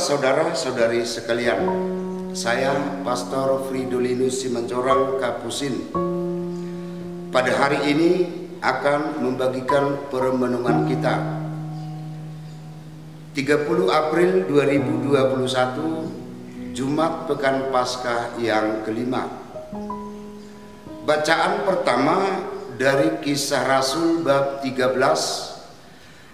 saudara-saudari sekalian, saya Pastor Fridolinus Simanjorang Kapusin. Pada hari ini akan membagikan perenungan kita 30 April 2021, Jumat Pekan Paskah yang kelima. Bacaan pertama dari Kisah Rasul bab 13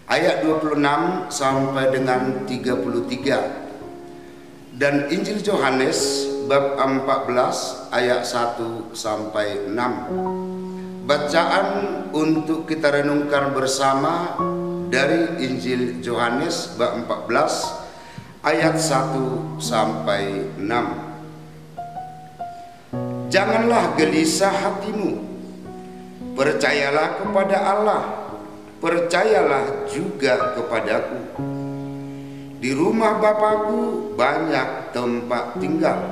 ayat 26 sampai dengan 33, dan Injil Yohanes bab 14 ayat 1 sampai 6. Bacaan untuk kita renungkan bersama dari Injil Yohanes bab 14 ayat 1 sampai 6. Janganlah gelisah hatimu, percayalah kepada Allah, percayalah juga kepadaku. Di rumah Bapakku banyak tempat tinggal.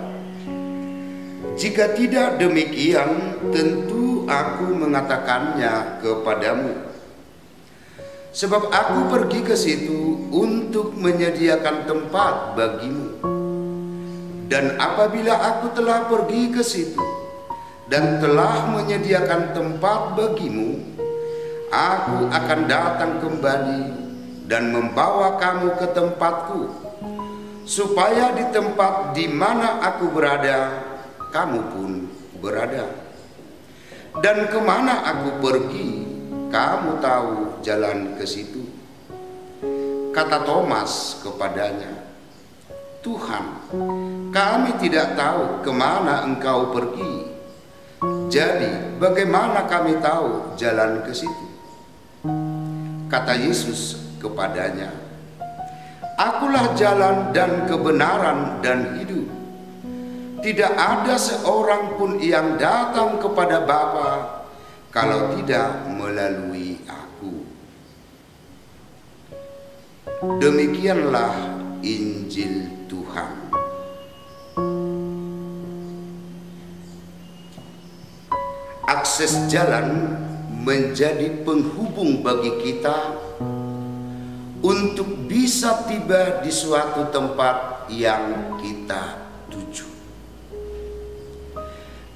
Jika tidak demikian, tentu aku mengatakannya kepadamu. Sebab aku pergi ke situ untuk menyediakan tempat bagimu. Dan apabila aku telah pergi ke situ dan telah menyediakan tempat bagimu, aku akan datang kembali dan membawa kamu ke tempatku, supaya di tempat di mana aku berada, kamu pun berada. Dan kemana aku pergi, kamu tahu jalan ke situ. Kata Thomas kepadanya, Tuhan, kami tidak tahu kemana engkau pergi. Jadi bagaimana kami tahu jalan ke situ? Kata Yesus kepadanya, Akulah jalan dan kebenaran dan hidup. Tidak ada seorang pun yang datang kepada Bapa kalau tidak melalui aku. Demikianlah Injil Tuhan. Akses jalan menjadi penghubung bagi kita untuk bisa tiba di suatu tempat yang kita tuju.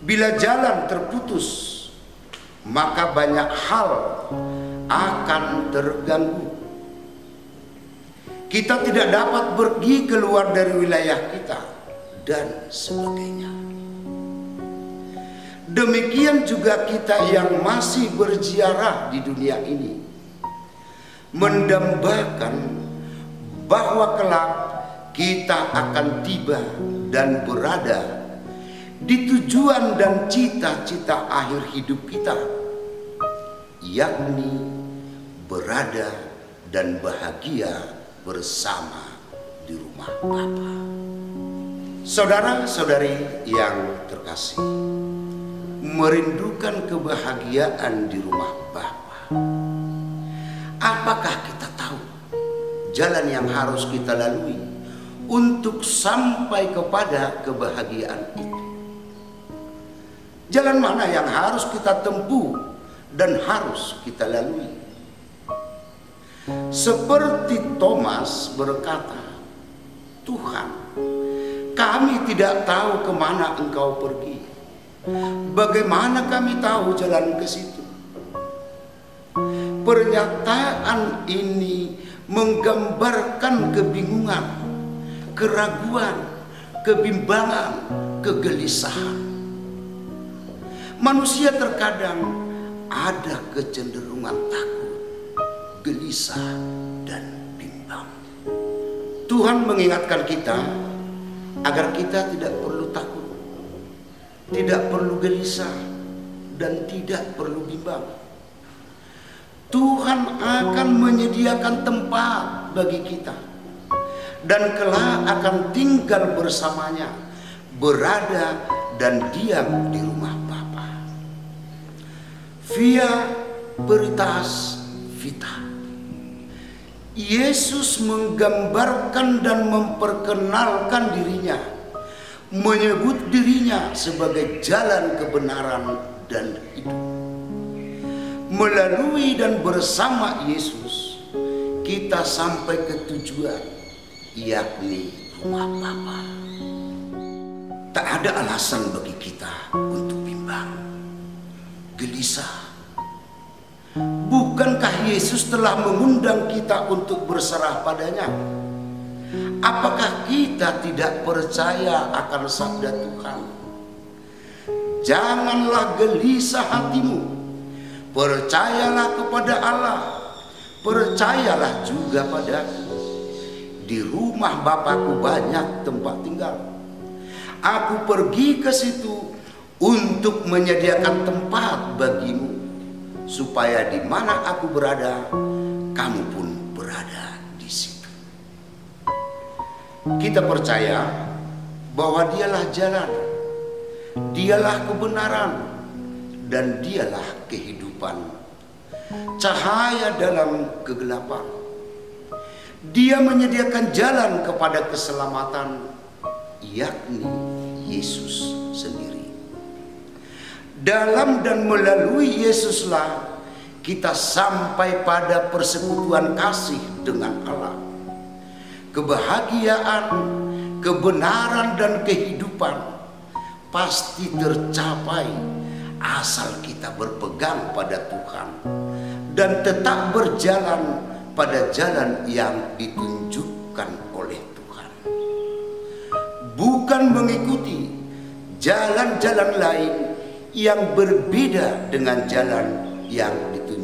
Bila jalan terputus, maka banyak hal akan terganggu. Kita tidak dapat pergi keluar dari wilayah kita dan sebagainya. Demikian juga kita yang masih berziarah di dunia ini, mendambakan bahwa kelak kita akan tiba dan berada di tujuan dan cita-cita akhir hidup kita, yakni berada dan bahagia bersama di rumah Bapa. Saudara-saudari yang terkasih, merindukan kebahagiaan di rumah Bapa. Apakah kita tahu jalan yang harus kita lalui untuk sampai kepada kebahagiaan itu? Jalan mana yang harus kita tempuh dan harus kita lalui? Seperti Thomas berkata, Tuhan, kami tidak tahu kemana engkau pergi. Bagaimana kami tahu jalan ke situ? Pernyataan ini menggambarkan kebingungan, keraguan, kebimbangan, kegelisahan. Manusia terkadang ada kecenderungan takut, gelisah, dan bimbang. Tuhan mengingatkan kita agar kita tidak perlu takut, tidak perlu gelisah, dan tidak perlu bimbang. Tuhan akan menyediakan tempat bagi kita, dan kelak akan tinggal bersamanya, berada dan diam di rumah Bapa. Via Veritas Vita, Yesus menggambarkan dan memperkenalkan dirinya, menyebut dirinya sebagai jalan kebenaran dan hidup. Melalui dan bersama Yesus, kita sampai ke tujuan, yakni rumah Bapa. Tak ada alasan bagi kita untuk bimbang, gelisah. Bukankah Yesus telah mengundang kita untuk berserah padanya? Apakah kita tidak percaya akan sabda Tuhan? Janganlah gelisah hatimu, percayalah kepada Allah, percayalah juga padaku. Di rumah Bapakku banyak tempat tinggal. Aku pergi ke situ untuk menyediakan tempat bagimu, supaya di mana aku berada, kamu pun berada di situ. Kita percaya bahwa Dialah jalan, Dialah kebenaran, dan Dialah kehidupan, cahaya dalam kegelapan. Dia menyediakan jalan kepada keselamatan, yakni Yesus sendiri. Dalam dan melalui Yesuslah kita sampai pada persekutuan kasih dengan Allah. Kebahagiaan, kebenaran, dan kehidupan pasti tercapai asal kita berpegang pada Tuhan dan tetap berjalan pada jalan yang ditunjukkan oleh Tuhan, bukan mengikuti jalan-jalan lain yang berbeda dengan jalan yang ditunjukkan